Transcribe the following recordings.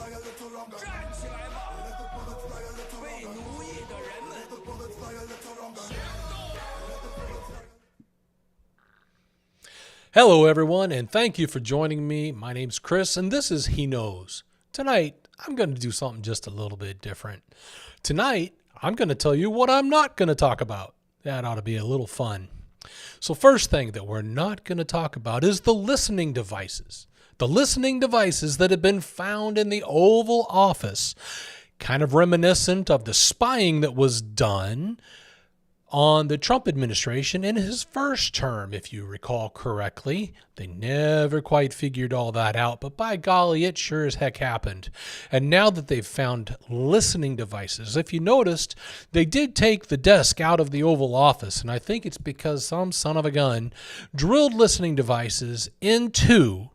站起来吧，为奴役的人们！Hello, everyone, and thank you for joining me. My name's Chris, and this is He Knows. Tonight, I'm going to do something just a little bit different. Tonight, I'm going to tell you what I'm not going to talk about. That ought to be a little fun. So first thing that we're not going to talk about is the listening devices. The listening devices that have been found in the Oval Office, kind of reminiscent of the spying that was done on the Trump administration in his first term, if you recall correctly. They never quite figured all that out, but by golly, it sure as heck happened. And now that they've found listening devices, if you noticed, they did take the desk out of the Oval Office, and I think it's because some son of a gun drilled listening devices into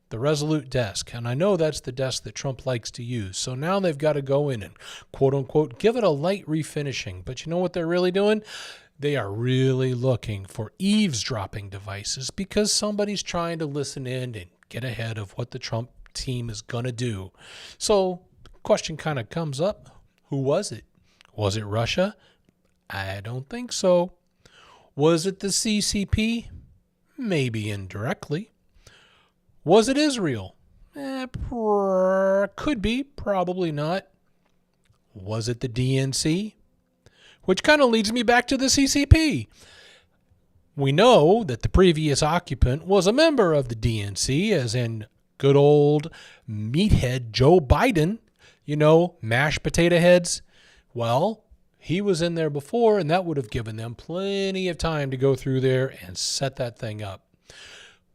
the Resolute desk. And I know that's the desk that Trump likes to use. So now they've got to go in and, quote unquote, give it a light refinishing. But you know what they're really doing? They are really looking for eavesdropping devices because somebody's trying to listen in and get ahead of what the Trump team is going to do. So the question kind of comes up. Who was it? Was it Russia? I don't think so. Was it the CCP? Maybe indirectly. Was it Israel? Could be, probably not. Was it the DNC? Which kind of leads me back to the CCP. We know that the previous occupant was a member of the DNC, as in good old meathead Joe Biden, mashed potato heads. Well, he was in there before, and that would have given them plenty of time to go through there and set that thing up.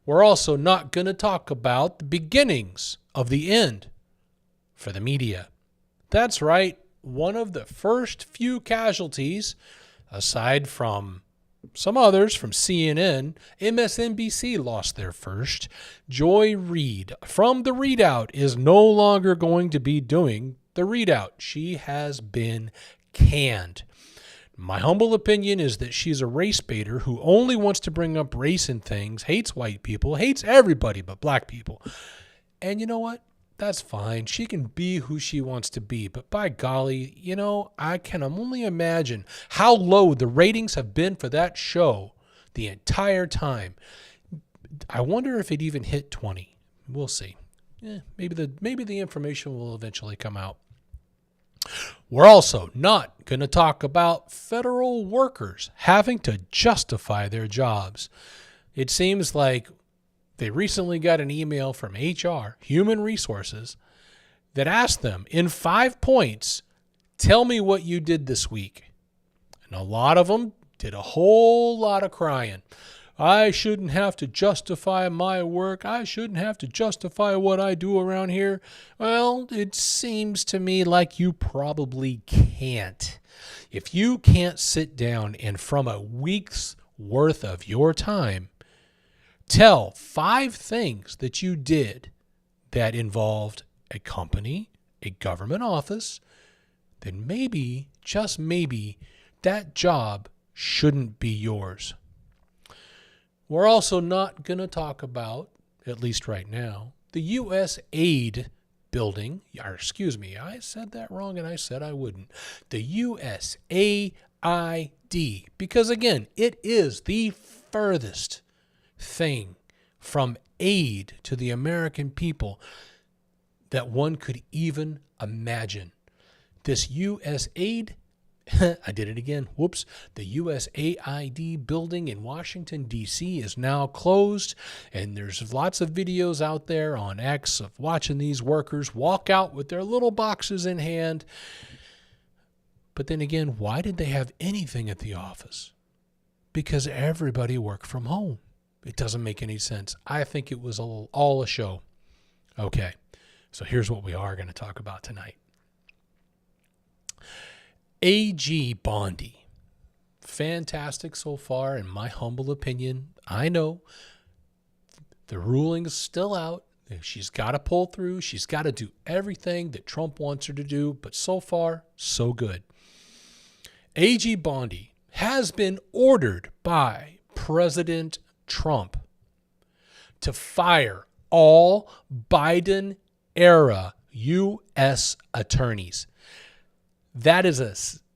We're also not going to talk about the beginnings of the end for the media. That's right. One of the first few casualties, aside from some others from CNN, MSNBC lost their first. Joy Reid from The Readout is no longer going to be doing The Readout. She has been canned. My humble opinion is that she's a race baiter who only wants to bring up race in things, hates white people, hates everybody but black people. And you know what? That's fine. She can be who she wants to be. But by golly, I can only imagine how low the ratings have been for that show the entire time. I wonder if it even hit 20. We'll see. Maybe the information will eventually come out. We're also not going to talk about federal workers having to justify their jobs. It seems like they recently got an email from HR, Human Resources, that asked them in 5 points, tell me what you did this week. And a lot of them did a whole lot of crying. I shouldn't have to justify my work. I shouldn't have to justify what I do around here. Well, it seems to me like you probably can't. If you can't sit down and from a week's worth of your time, tell 5 things that you did that involved a company, a government office, then maybe, just maybe, that job shouldn't be yours. We're also not going to talk about, at least right now, the U.S. aid building. I said that wrong and I said I wouldn't. The USAID, because again, it is the furthest thing from aid to the American people that one could even imagine. This USAID, I did it again. Whoops. The USAID building in Washington, D.C. is now closed, and there's lots of videos out there on X of watching these workers walk out with their little boxes in hand. But then again, why did they have anything at the office? Because everybody worked from home. It doesn't make any sense. I think it was all a show. Okay, so here's what we are going to talk about tonight. A.G. Bondi. Fantastic so far, in my humble opinion. I know the ruling is still out. She's got to pull through. She's got to do everything that Trump wants her to do, but so far, so good. A.G. Bondi has been ordered by President Trump to fire all Biden era U.S. attorneys. That is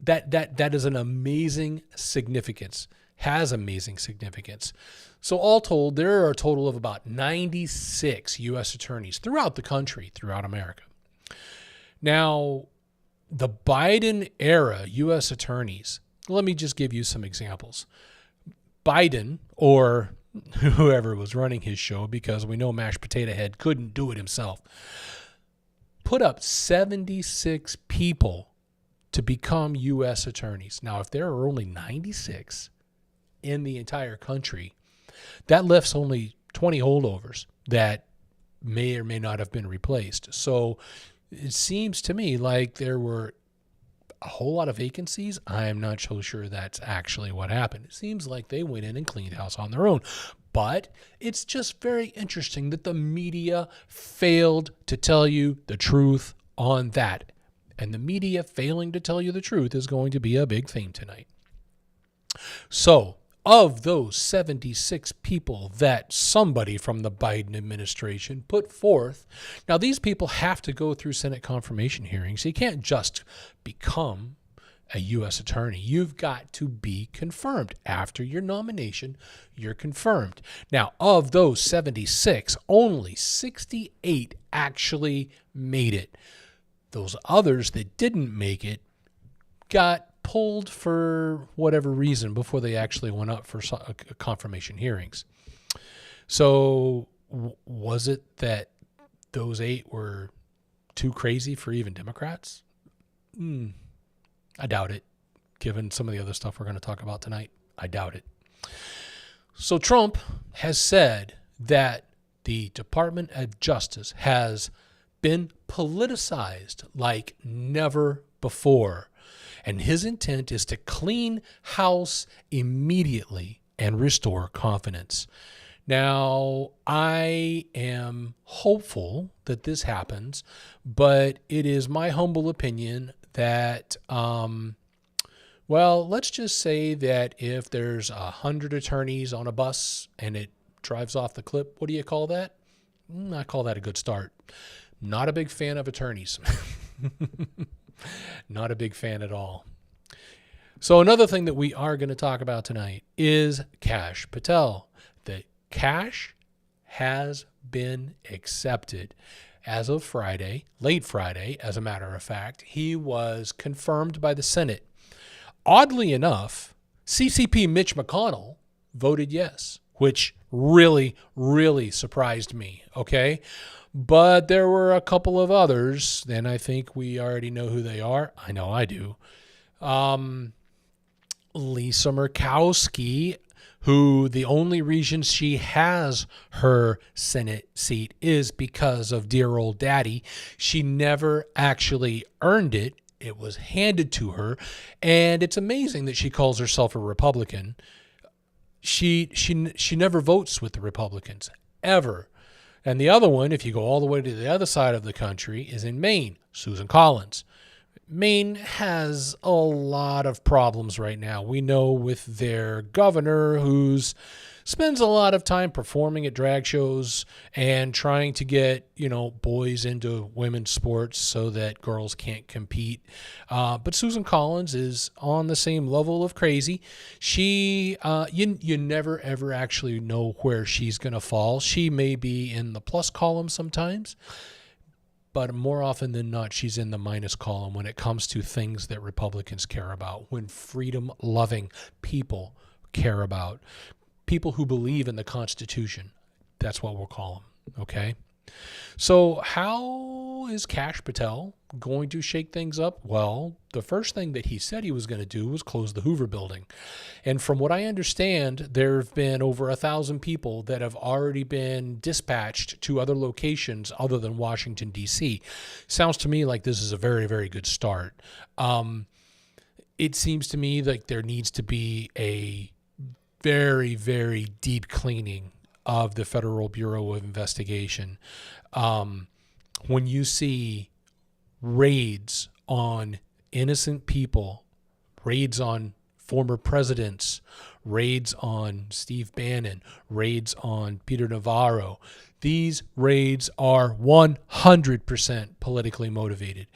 an amazing significance. Has amazing significance. So all told, there are a total of about 96 U.S. attorneys throughout the country, throughout America. Now, the Biden era U.S. attorneys, let me just give you some examples. Biden, or whoever was running his show, because we know Mashed Potato Head couldn't do it himself, put up 76 people to become U.S. attorneys. Now, if there are only 96 in the entire country, that lifts only 20 holdovers that may or may not have been replaced. So it seems to me like there were a whole lot of vacancies. I am not so sure that's actually what happened. It seems like they went in and cleaned house on their own. But it's just very interesting that the media failed to tell you the truth on that. And the media failing to tell you the truth is going to be a big theme tonight. So, of those 76 people that somebody from the Biden administration put forth, now these people have to go through Senate confirmation hearings. You can't just become a U.S. attorney. You've got to be confirmed. After your nomination, you're confirmed. Now, of those 76, only 68 actually made it. Those others that didn't make it got pulled for whatever reason before they actually went up for confirmation hearings. So was it that those 8 were too crazy for even Democrats? I doubt it. Given some of the other stuff we're going to talk about tonight, I doubt it. So Trump has said that the Department of Justice has been politicized like never before. And his intent is to clean house immediately and restore confidence. Now, I am hopeful that this happens, but it is my humble opinion that, let's just say that if there's 100 attorneys on a bus and it drives off the cliff, what do you call that? I call that a good start. Not a big fan of attorneys. Not a big fan at all. So another thing that we are going to talk about tonight is Kash Patel. The Kash has been accepted as of Friday, late Friday, as a matter of fact. He was confirmed by the Senate. Oddly enough, CCP Mitch McConnell voted yes, which really, really surprised me, okay? But there were a couple of others, and I think we already know who they are. I know I do. Lisa Murkowski, who the only reason she has her Senate seat is because of dear old daddy. She never actually earned it. It was handed to her. And it's amazing that she calls herself a Republican. She never votes with the Republicans, ever. And the other one, if you go all the way to the other side of the country, is in Maine, Susan Collins. Maine has a lot of problems right now. We know with their governor who spends a lot of time performing at drag shows and trying to get, boys into women's sports so that girls can't compete. But Susan Collins is on the same level of crazy. She, you never ever actually know where she's going to fall. She may be in the plus column sometimes, but more often than not, she's in the minus column when it comes to things that Republicans care about, when freedom-loving people care about. People who believe in the Constitution. That's what we'll call them, okay? So how is Kash Patel going to shake things up? Well, the first thing that he said he was going to do was close the Hoover Building. And from what I understand, there have been over 1,000 people that have already been dispatched to other locations other than Washington, D.C. Sounds to me like this is a very, very good start. It seems to me like there needs to be a very, very deep cleaning of the Federal Bureau of Investigation. When you see raids on innocent people, raids on former presidents, raids on Steve Bannon, raids on Peter Navarro. These raids are 100% politically motivated.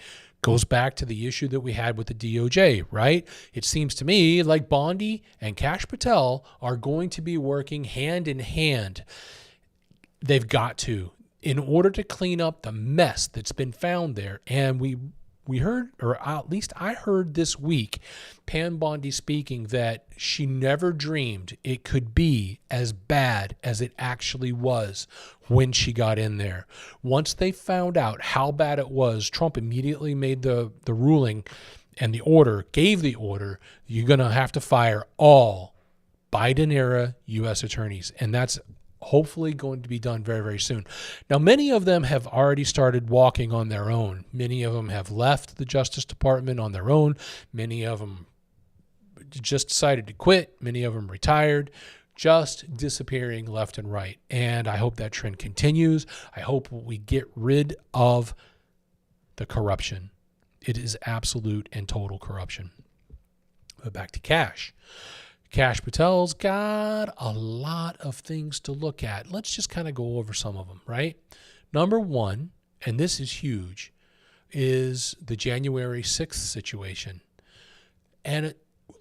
Goes back to the issue that we had with the DOJ, right? It seems to me like Bondi and Kash Patel are going to be working hand in hand. They've got to, in order to clean up the mess that's been found there. And we heard, or at least I heard this week, Pam Bondi speaking that she never dreamed it could be as bad as it actually was when she got in there. Once they found out how bad it was, Trump immediately made the ruling and the order, gave the order, you're going to have to fire all Biden-era U.S. attorneys. And that's hopefully going to be done very, very soon. Now, many of them have already started walking on their own. Many of them have left the Justice Department on their own. Many of them just decided to quit. Many of them retired, just disappearing left and right. And I hope that trend continues. I hope we get rid of the corruption. It is absolute and total corruption. But back to Kash. Kash Patel's got a lot of things to look at. Let's just kind of go over some of them, right? Number one, and this is huge, is the January 6th situation. And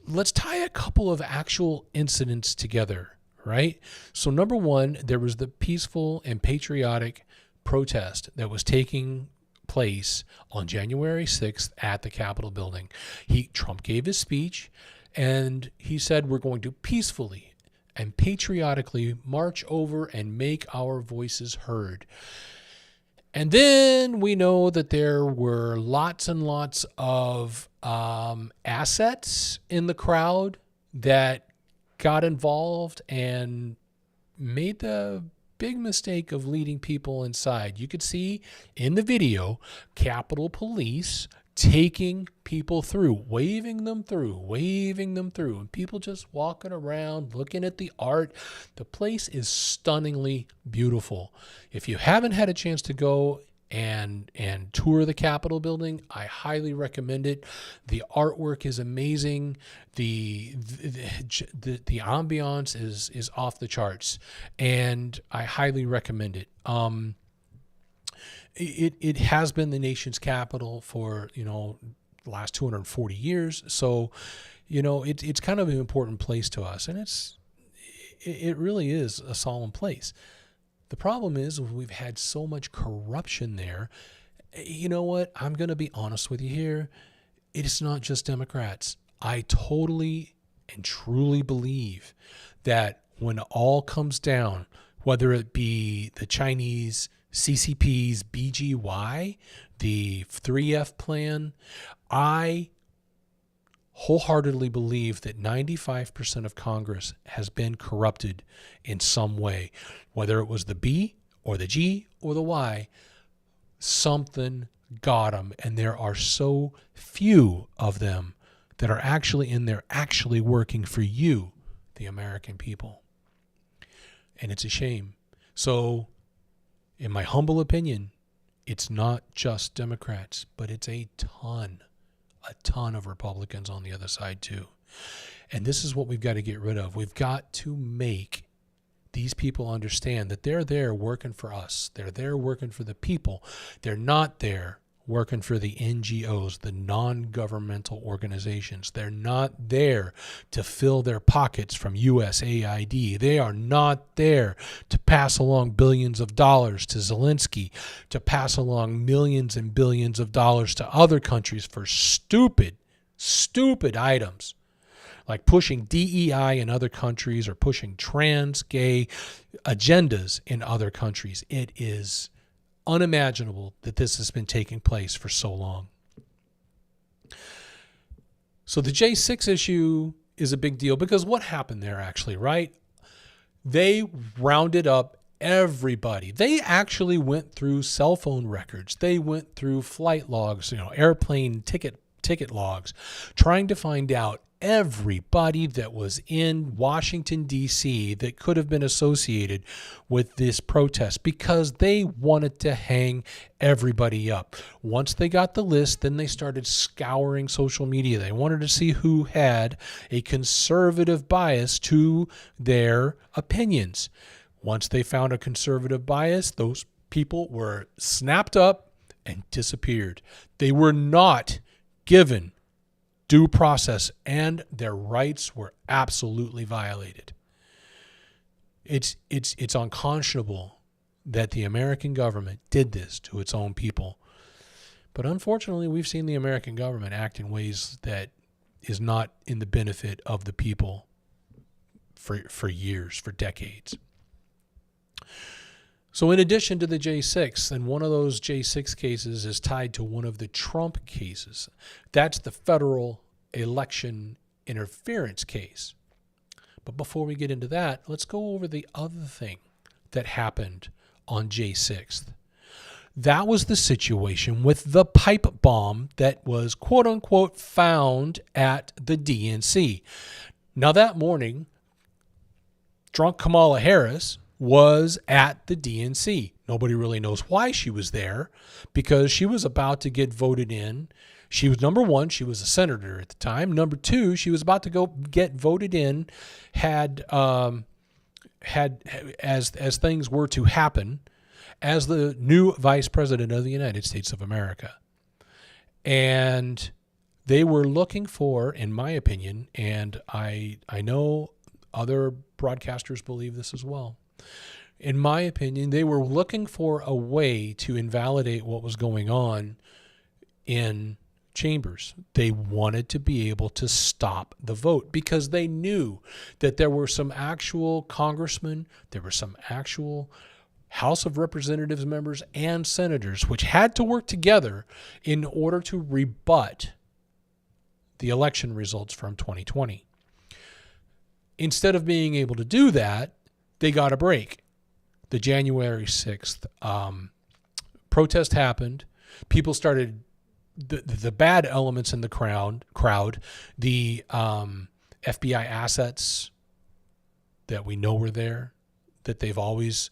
let's tie a couple of actual incidents together, right? So number one, there was the peaceful and patriotic protest that was taking place on January 6th at the Capitol building. Trump gave his speech, and he said, we're going to peacefully and patriotically march over and make our voices heard. And then we know that there were lots and lots of assets in the crowd that got involved and made the big mistake of leading people inside. You could see in the video Capitol Police taking people through, waving them through, and people just walking around, looking at the art. The place is stunningly beautiful. If you haven't had a chance to go and tour the Capitol building, I highly recommend it. The artwork is amazing. The ambiance is off the charts, and I highly recommend it. It has been the nation's capital for, the last 240 years. So, it's kind of an important place to us, and it really is a solemn place. The problem is we've had so much corruption there. You know what? I'm going to be honest with you here. It is not just Democrats. I totally and truly believe that when all comes down, whether it be the Chinese CCP's BGY, the 3F plan, I wholeheartedly believe that 95% of Congress has been corrupted in some way. Whether it was the B or the G or the Y, something got them. And there are so few of them that are actually in there, actually working for you, the American people. And it's a shame. So, in my humble opinion, it's not just Democrats, but it's a ton of Republicans on the other side too. And this is what we've got to get rid of. We've got to make these people understand that they're there working for us. They're there working for the people. They're not there working for the NGOs, the non-governmental organizations. They're not there to fill their pockets from USAID. They are not there to pass along billions of dollars to Zelensky, to pass along millions and billions of dollars to other countries for stupid items, like pushing DEI in other countries or pushing trans, gay agendas in other countries. It is unimaginable that this has been taking place for so long. So the J6 issue is a big deal because what happened there actually, right? They rounded up everybody. They actually went through cell phone records. They went through flight logs, airplane ticket logs, trying to find out everybody that was in Washington, D.C. that could have been associated with this protest because they wanted to hang everybody up. Once they got the list, then they started scouring social media. They wanted to see who had a conservative bias to their opinions. Once they found a conservative bias, those people were snapped up and disappeared. They were not given due process, and their rights were absolutely violated. It's unconscionable that the American government did this to its own people. But unfortunately, we've seen the American government act in ways that is not in the benefit of the people for years, for decades. So in addition to the J6, and one of those J6 cases is tied to one of the Trump cases. That's the federal election interference case. But before we get into that, let's go over the other thing that happened on J6. That was the situation with the pipe bomb that was quote unquote found at the DNC. Now that morning, drunk Kamala Harris was at the DNC. Nobody really knows why she was there, because she was about to get voted in. She was, number one, she was a senator at the time. Number two, she was about to go get voted in, had as things were to happen, as the new vice president of the United States of America. And they were looking for, in my opinion, and I know other broadcasters believe this as well, in my opinion, they were looking for a way to invalidate what was going on in chambers. They wanted to be able to stop the vote because they knew that there were some actual congressmen, there were some actual House of Representatives members and senators which had to work together in order to rebut the election results from 2020. Instead of being able to do that, they got a break. The January 6th protest happened. People started, the bad elements in the crowd, the FBI assets that we know were there, that they've always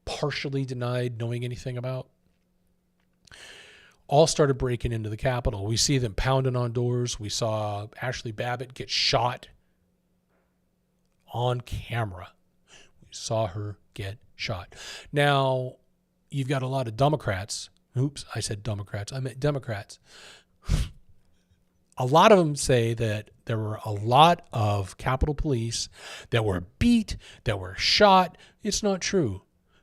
partially denied knowing anything about, all started breaking into the Capitol. We see them pounding on doors. We saw Ashley Babbitt get shot on camera. We saw her get shot. Now, you've got a lot of Democrats. Oops, I said Democrats. I meant Democrats. A lot of them say that there were a lot of Capitol Police that were beat, that were shot. It's not true.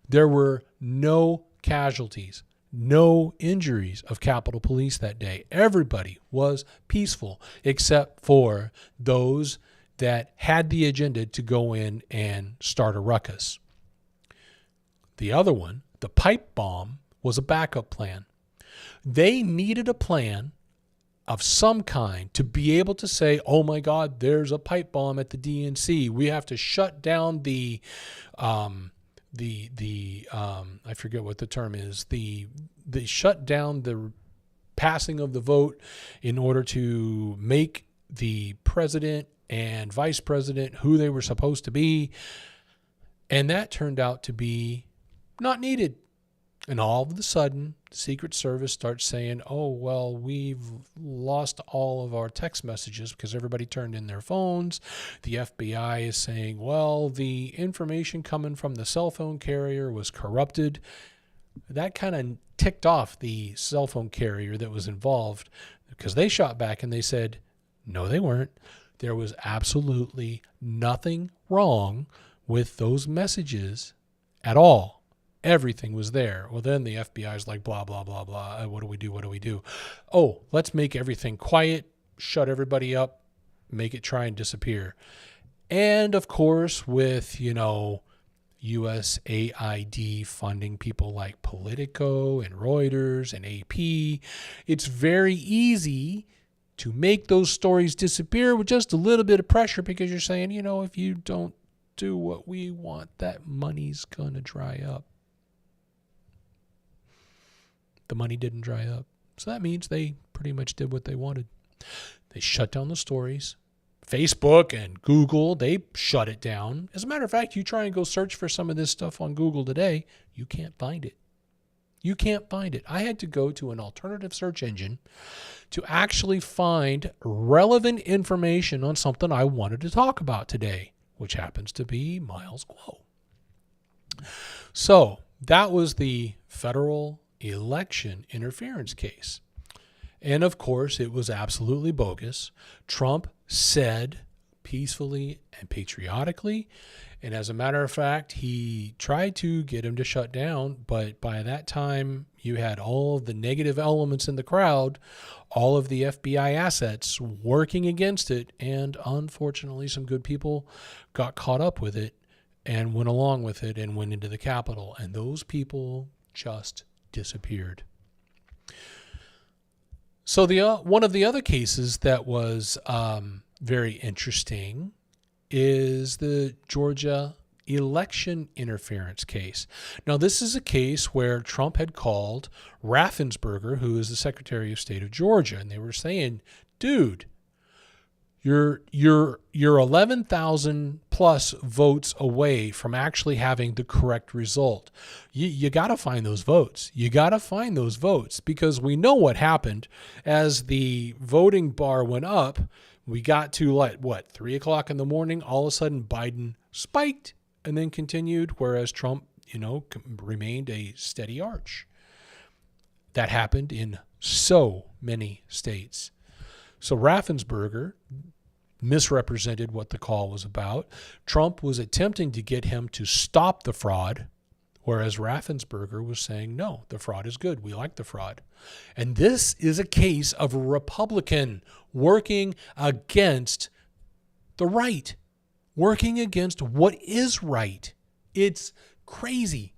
There were no casualties, no injuries of Capitol Police that day. Everybody was peaceful except for those that had the agenda to go in and start a ruckus. The other one, the pipe bomb, was a backup plan. They needed a plan of some kind to be able to say, oh my God, there's a pipe bomb at the DNC. We have to shut down I forget what the term is, they shut down the passing of the vote in order to make the president and vice president who they were supposed to be. And that turned out to be not needed. And all of a sudden, the Secret Service starts saying, oh, well, we've lost all of our text messages because everybody turned in their phones. The FBI is saying, well, the information coming from the cell phone carrier was corrupted. That kind of ticked off the cell phone carrier that was involved, because they shot back and they said, no, they weren't. There was absolutely nothing wrong with those messages at all. Everything was there. Well, then the FBI is like, blah, blah, blah, blah. What do we do? What do we do? Oh, let's make everything quiet, shut everybody up, make it try and disappear. And of course, with, USAID funding people like Politico and Reuters and AP, it's very easy to make those stories disappear with just a little bit of pressure, because you're saying, if you don't do what we want, that money's going to dry up. The money didn't dry up. So that means they pretty much did what they wanted. They shut down the stories. Facebook and Google, they shut it down. As a matter of fact, you try and go search for some of this stuff on Google today, you can't find it. You can't find it. I had to go to an alternative search engine to actually find relevant information on something I wanted to talk about today, which happens to be Miles Guo. So that was the federal election interference case. And of course, it was absolutely bogus. Trump said peacefully and patriotically, and as a matter of fact, he tried to get him to shut down, but by that time, you had all of the negative elements in the crowd, all of the FBI assets working against it, and unfortunately, some good people got caught up with it and went along with it and went into the Capitol, and those people just disappeared. So one of the other cases that was very interesting is the Georgia election interference case. Now, this is a case where Trump had called Raffensperger, who is the Secretary of State of Georgia, and they were saying, dude, you're 11,000 plus votes away from actually having the correct result. You got to find those votes. You got to find those votes, because we know what happened as the voting bar went up. We got to 3 o'clock in the morning, all of a sudden Biden spiked and then continued, whereas Trump, remained a steady arch. That happened in so many states. So Raffensperger misrepresented what the call was about. Trump was attempting to get him to stop the fraud, whereas Raffensperger was saying, no, the fraud is good. We like the fraud. And this is a case of a Republican working against the right, working against what is right. It's crazy.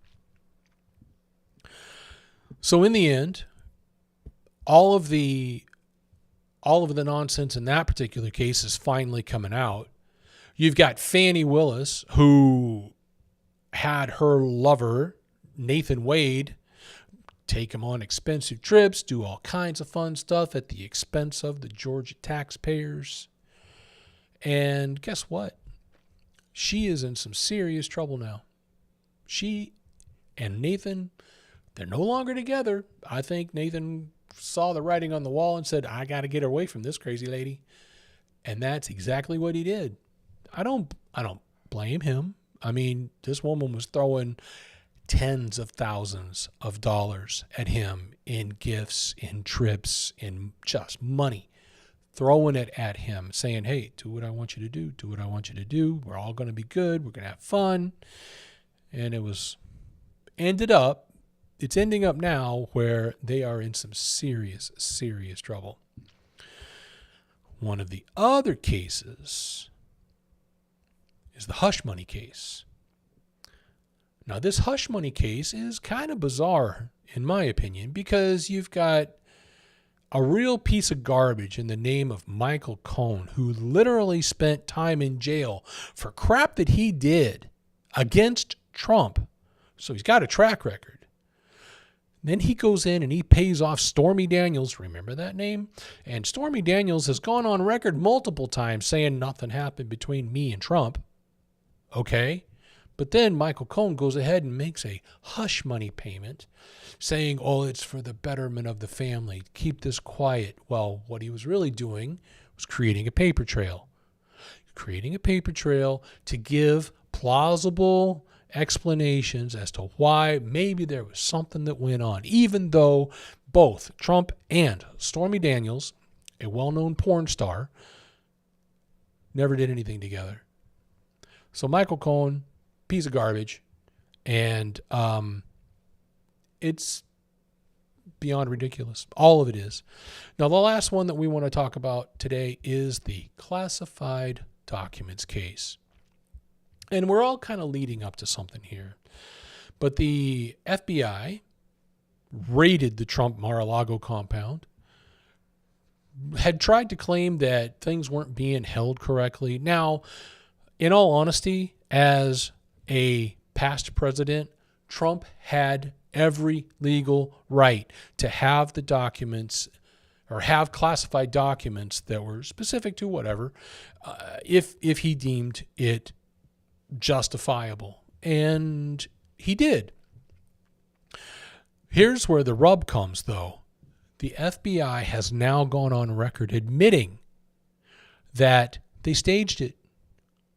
So in the end, all of the nonsense in that particular case is finally coming out. You've got Fani Willis, who had her lover, Nathan Wade, take him on expensive trips, do all kinds of fun stuff at the expense of the Georgia taxpayers. And guess what? She is in some serious trouble now. She and Nathan, they're no longer together. I think Nathan saw the writing on the wall and said, I got to get her away from this crazy lady. And that's exactly what he did. I don't blame him. I mean, this woman was throwing tens of thousands of dollars at him in gifts, in trips, in just money, throwing it at him, saying, hey, do what I want you to do. Do what I want you to do. We're all going to be good. We're going to have fun. And it's ending up now where they are in some serious, serious trouble. One of the other cases is the hush money case. Now, this hush money case is kind of bizarre, in my opinion, because you've got a real piece of garbage in the name of Michael Cohen, who literally spent time in jail for crap that he did against Trump. So he's got a track record. Then he goes in and he pays off Stormy Daniels. Remember that name? And Stormy Daniels has gone on record multiple times saying nothing happened between me and Trump. Okay. But then Michael Cohen goes ahead and makes a hush money payment saying, oh, it's for the betterment of the family. Keep this quiet. Well, what he was really doing was creating a paper trail. Creating a paper trail to give plausible explanations as to why maybe there was something that went on, even though both Trump and Stormy Daniels, a well-known porn star, never did anything together. So Michael Cohen, piece of garbage, and it's beyond ridiculous. All of it is. Now, the last one that we want to talk about today is the classified documents case. And we're all kind of leading up to something here. But the FBI raided the Trump Mar-a-Lago compound, had tried to claim that things weren't being held correctly. Now, in all honesty, as a past president, Trump had every legal right to have the documents or have classified documents that were specific to whatever, if he deemed it justifiable. And he did. Here's where the rub comes, though. The FBI has now gone on record admitting that they staged it.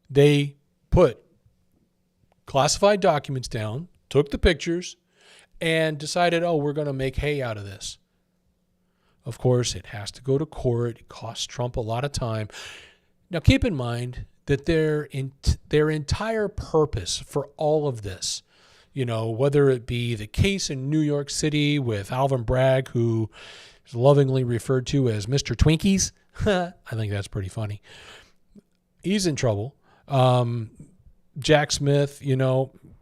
They put classified documents down, took the pictures, and decided, oh, we're going to make hay out of this. Of course, it has to go to court. It costs Trump a lot of time. Now, keep in mind that their entire purpose for all of this, whether it be the case in New York City with Alvin Bragg, who is lovingly referred to as Mr. Twinkies. I think that's pretty funny. He's in trouble. Jack Smith,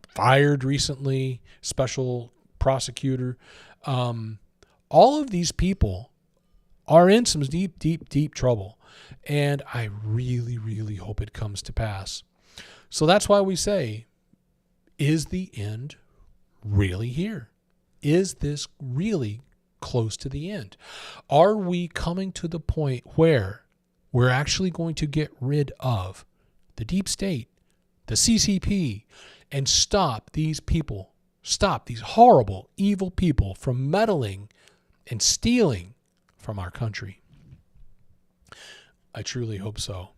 fired recently, special prosecutor. All of these people are in some deep, deep, deep trouble. And I really, really hope it comes to pass. So that's why we say, is the end really here? Is this really close to the end? Are we coming to the point where we're actually going to get rid of the deep state, the CCP, and stop these people, stop these horrible, evil people from meddling and stealing from our country? I truly hope so.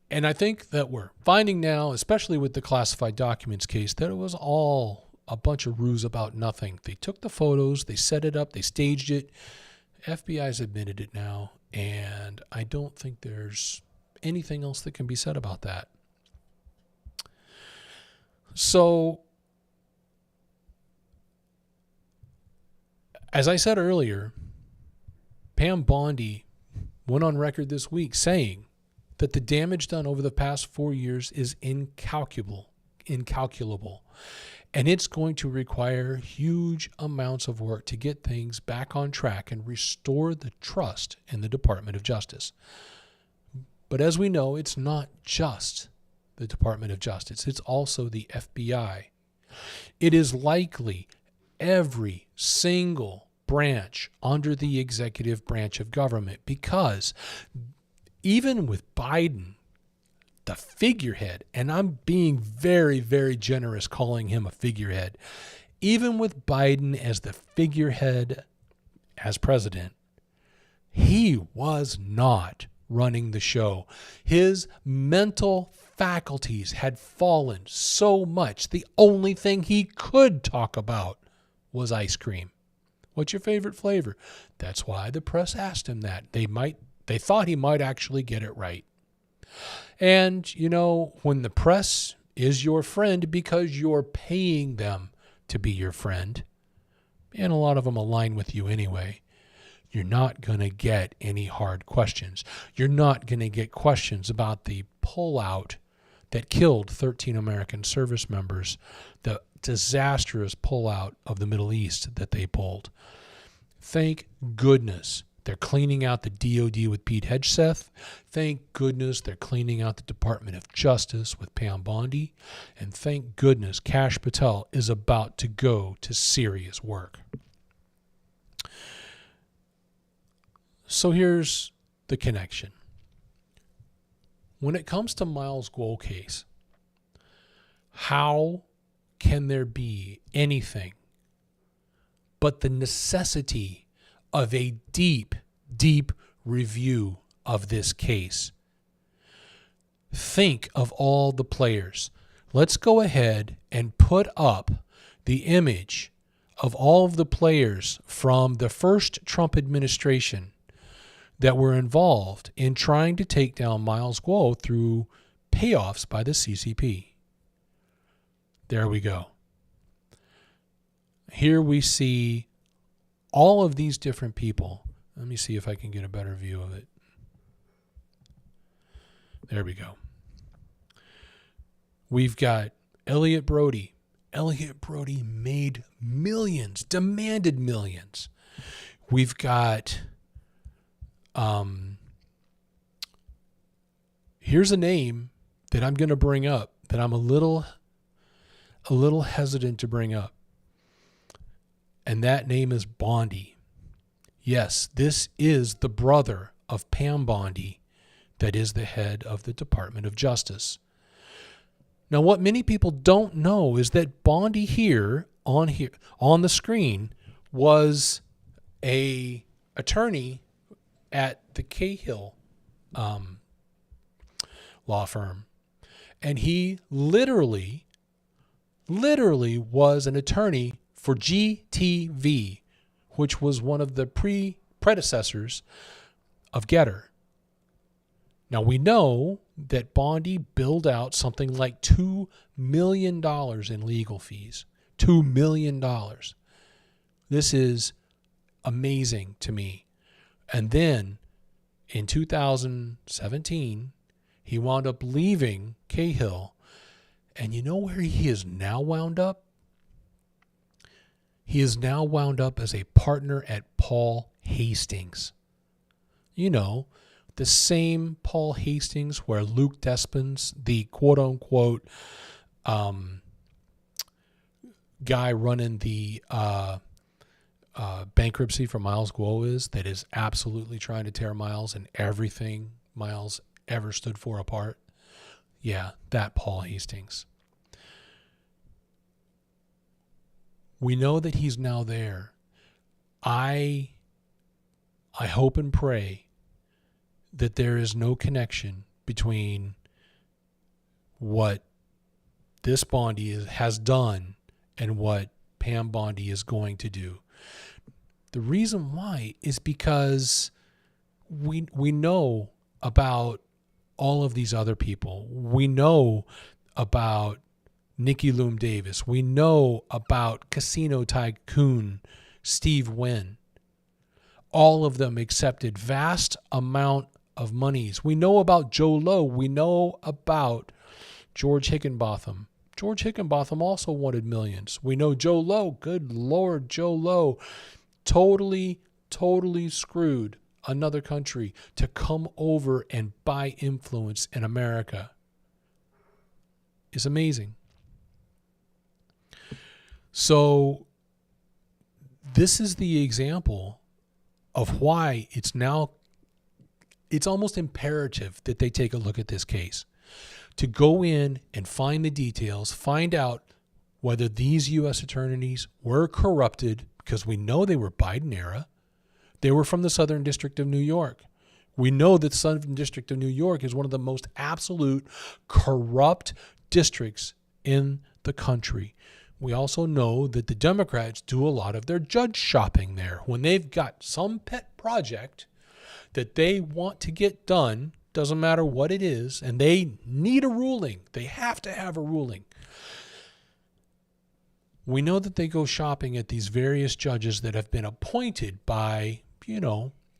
And I think that we're finding now, especially with the classified documents case, that it was all a bunch of ruse about nothing. They took the photos, they set it up, they staged it. FBI's admitted it now, and I don't think there's anything else that can be said about that. So, as I said earlier, Pam Bondi went on record this week saying that the damage done over the past 4 years is incalculable, and it's going to require huge amounts of work to get things back on track and restore the trust in the Department of Justice. But as we know, it's not just the Department of Justice, it's also the FBI. It is likely every single branch under the executive branch of government, because even with Biden, the figurehead, and I'm being very, very generous calling him a figurehead, even with Biden as the figurehead as president, he was not running the show. His mental faculties had fallen so much. The only thing he could talk about was ice cream. What's your favorite flavor? That's why the press asked him that. They thought he might actually get it right. And, when the press is your friend because you're paying them to be your friend, and a lot of them align with you anyway, you're not going to get any hard questions. You're not going to get questions about the pullout that killed 13 American service members, the disastrous pullout of the Middle East that they pulled. Thank goodness they're cleaning out the DOD with Pete Hegseth. Thank goodness they're cleaning out the Department of Justice with Pam Bondi. And thank goodness Kash Patel is about to go to serious work. So here's the connection. When it comes to Miles Guo case, how can there be anything but the necessity of a deep, deep review of this case? Think of all the players. Let's go ahead and put up the image of all of the players from the first Trump administration that were involved in trying to take down Miles Guo through payoffs by the CCP. There we go. Here we see all of these different people. Let me see if I can get a better view of it. There we go. We've got Elliot Brody. Elliot Brody made millions, demanded millions. We've got, here's a name that I'm going to bring up that I'm a little hesitant to bring up. And that name is Bondi. Yes, this is the brother of Pam Bondi that is the head of the Department of Justice. Now, what many people don't know is that Bondi here on the screen was a attorney at the Cahill law firm. And he literally was an attorney for GTV, which was one of the predecessors of Getter. Now, we know that Bondi billed out something like $2 million in legal fees. $2 million. This is amazing to me. And then in 2017, he wound up leaving Cahill. And you know where he is now wound up? He is now wound up as a partner at Paul Hastings. You know, the same Paul Hastings where Luke Despens, the quote-unquote guy running the bankruptcy for Miles Guo that is absolutely trying to tear Miles and everything Miles ever stood for apart. Yeah, that Paul Hastings. We know that he's now there. I hope and pray that there is no connection between what this Bondi has done and what Pam Bondi is going to do. The reason why is because we know about all of these other people. We know about Nikki Loom Davis. We know about casino tycoon Steve Wynn. All of them accepted vast amount of monies. We know about Joe Lowe. We know about George Higginbotham. George Higginbotham also wanted millions. We know Joe Lowe. Good Lord, Joe Lowe totally screwed another country to come over and buy influence in America. It's amazing. So this is the example of why it's almost imperative that they take a look at this case, to go in and find the details, find out whether these U.S. attorneys were corrupted, because we know they were Biden era. They were from the Southern District of New York. We know that the Southern District of New York is one of the most absolute corrupt districts in the country. We also know that the Democrats do a lot of their judge shopping there. When they've got some pet project that they want to get done, doesn't matter what it is, and they need a ruling. They have to have a ruling. We know that they go shopping at these various judges that have been appointed by,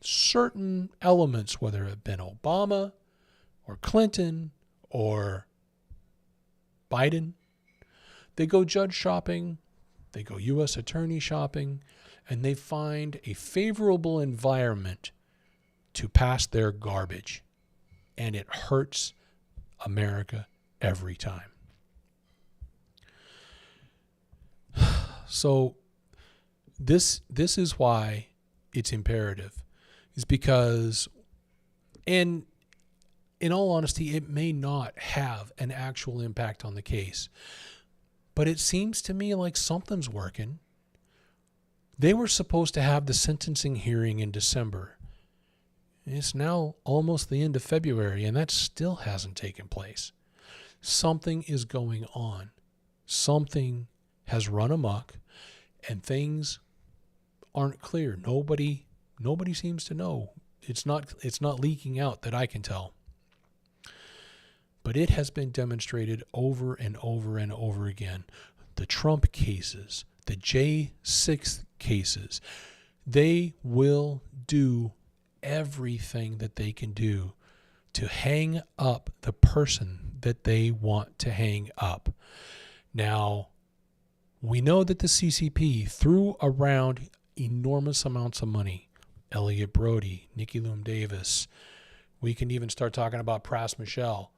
certain elements, whether it have been Obama or Clinton or Biden. They go judge shopping, they go U.S. attorney shopping, and they find a favorable environment to pass their garbage. And it hurts America every time. So this is why it's imperative, is because, and in all honesty, it may not have an actual impact on the case, but it seems to me like something's working. They were supposed to have the sentencing hearing in December. It's now almost the end of February, and that still hasn't taken place. Something is going on. Something has run amok, and things aren't clear. Nobody seems to know. It's not leaking out that I can tell. But it has been demonstrated over and over and over again. The Trump cases, the J6 cases, they will do everything that they can do to hang up the person that they want to hang up. Now, we know that the CCP threw around enormous amounts of money. Elliot Brody, Nikki Loom Davis. We can even start talking about Pras Michel.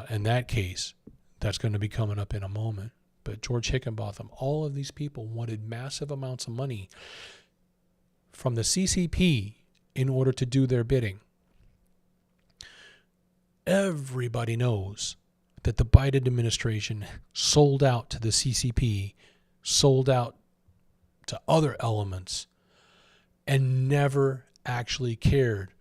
In that case, that's going to be coming up in a moment. But George Higginbotham, all of these people wanted massive amounts of money from the CCP in order to do their bidding. Everybody knows that the Biden administration sold out to the CCP, sold out to other elements, and never actually cared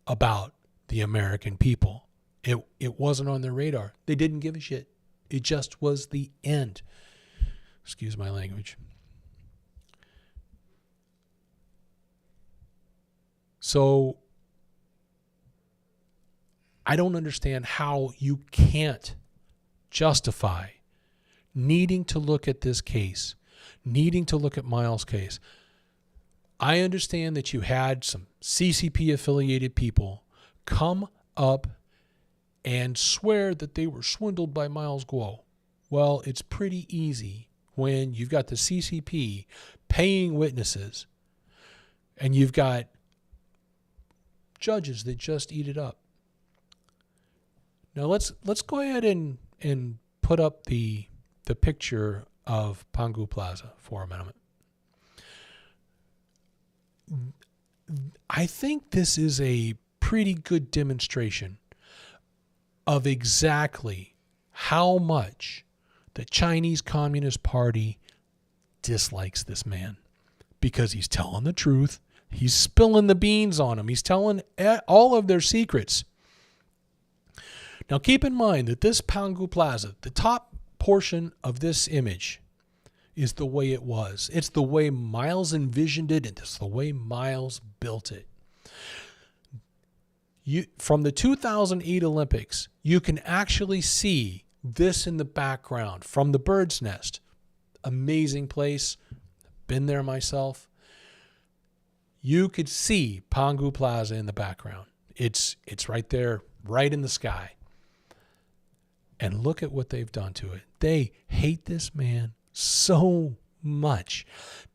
about the American people. It wasn't on their radar. They didn't give a shit. It just was the end. Excuse my language. So I don't understand how you can't justify needing to look at this case, needing to look at Miles' case. I understand that you had some CCP affiliated people come up and swear that they were swindled by Miles Guo. Well, it's pretty easy when you've got the CCP paying witnesses and you've got judges that just eat it up. Now let's go ahead and put up the picture of Pangu Plaza for a minute. I think this is a pretty good demonstration of exactly how much the Chinese Communist Party dislikes this man, because he's telling the truth. He's spilling the beans on them. He's telling all of their secrets. Now keep in mind that this Pangu Plaza, the top portion of this image, is the way it was. It's the way Miles envisioned it, and it's the way Miles built it. From the 2008 Olympics, you can actually see this in the background from the Bird's Nest. Amazing place. Been there myself. You could see Pangu Plaza in the background. It's right there, right in the sky. And look at what they've done to it. They hate this man so much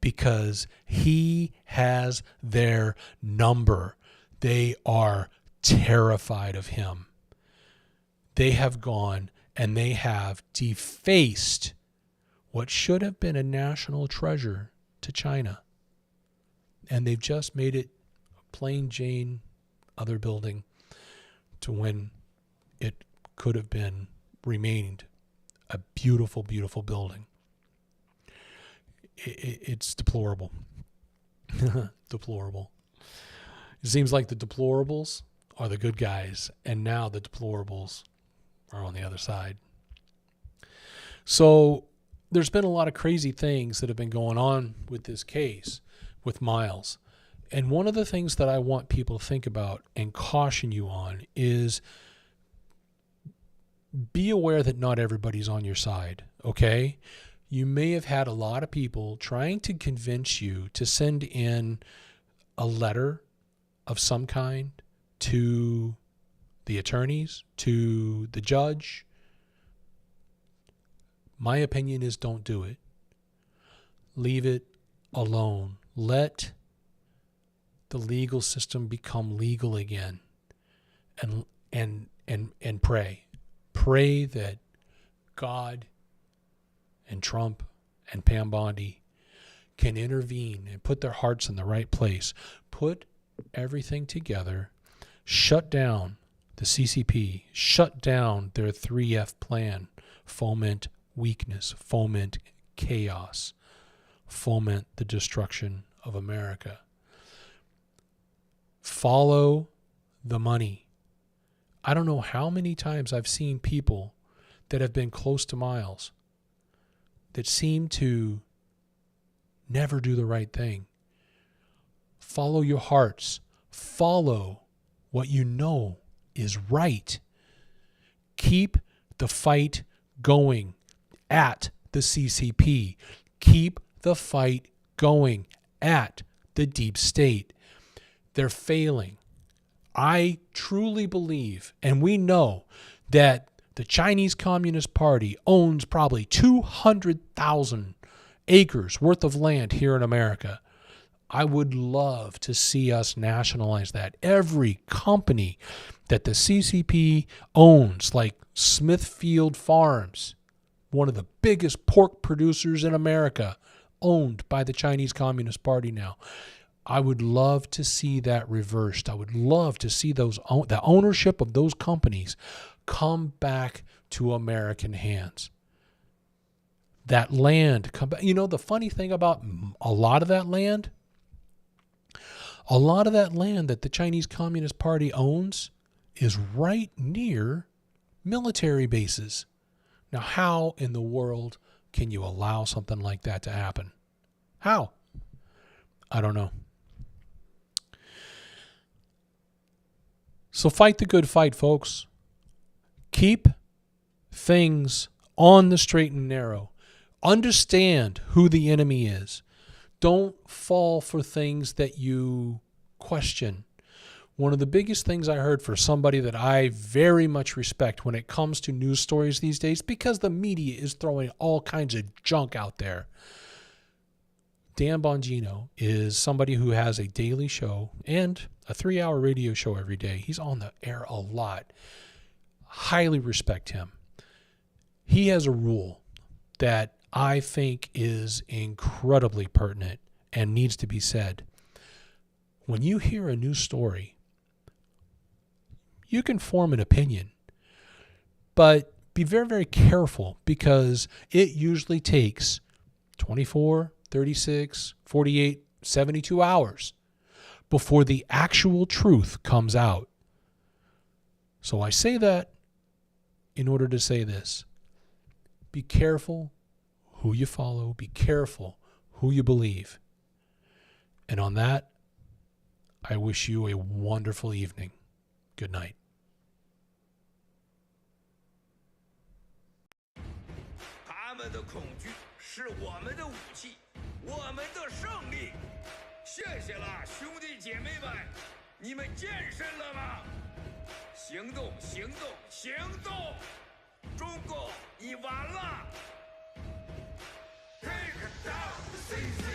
because he has their number. They are terrified of him. They have gone and they have defaced what should have been a national treasure to China. And they've just made it a plain Jane other building to when it could have been remained a beautiful, beautiful building. It's deplorable. Deplorable. It seems like the deplorables are the good guys, and now the deplorables are on the other side. So there's been a lot of crazy things that have been going on with this case, with Miles. And one of the things that I want people to think about and caution you on is be aware that not everybody's on your side, okay? You may have had a lot of people trying to convince you to send in a letter of some kind to the attorneys, to the judge. My opinion is don't do it. Leave it alone. Let the legal system become legal again, and pray. Pray that God and Trump and Pam Bondi can intervene and put their hearts in the right place. Put everything together. Shut down the CCP. Shut down their 3F plan. Foment weakness. Foment chaos. Foment the destruction of America. Follow the money. I don't know how many times I've seen people that have been close to Miles that seem to never do the right thing. Follow your hearts. Follow what you know is right. Keep the fight going at the CCP. Keep the fight going at the deep state. They're failing. I truly believe, and we know, that the Chinese Communist Party owns probably 200,000 acres worth of land here in America. I would love to see us nationalize that. Every company that the CCP owns, like Smithfield Farms, one of the biggest pork producers in America, owned by the Chinese Communist Party now. I would love to see that reversed. I would love to see the ownership of those companies come back to American hands. That land come back. You know, the funny thing about a lot of that land that the Chinese Communist Party owns is right near military bases. Now, how in the world can you allow something like that to happen? How? I don't know. So fight the good fight, folks. Keep things on the straight and narrow. Understand who the enemy is. Don't fall for things that you question. One of the biggest things I heard for somebody that I very much respect when it comes to news stories these days, because the media is throwing all kinds of junk out there. Dan Bongino is somebody who has a daily show and a 3-hour radio show every day. He's on the air a lot. Highly respect him. He has a rule that I think is incredibly pertinent and needs to be said. When you hear a news story, you can form an opinion, but be very, very careful, because it usually takes 24, 36, 48, 72 hours before the actual truth comes out. So I say that in order to say this. Be careful who you follow. Be careful who you believe. And on that, I wish you a wonderful evening. Good night. 他们的恐惧是我们的武器，我们的胜利。谢谢了，兄弟姐妹们，你们健身了吗？行动，行动，行动！中共，你完了！Take down the CCP!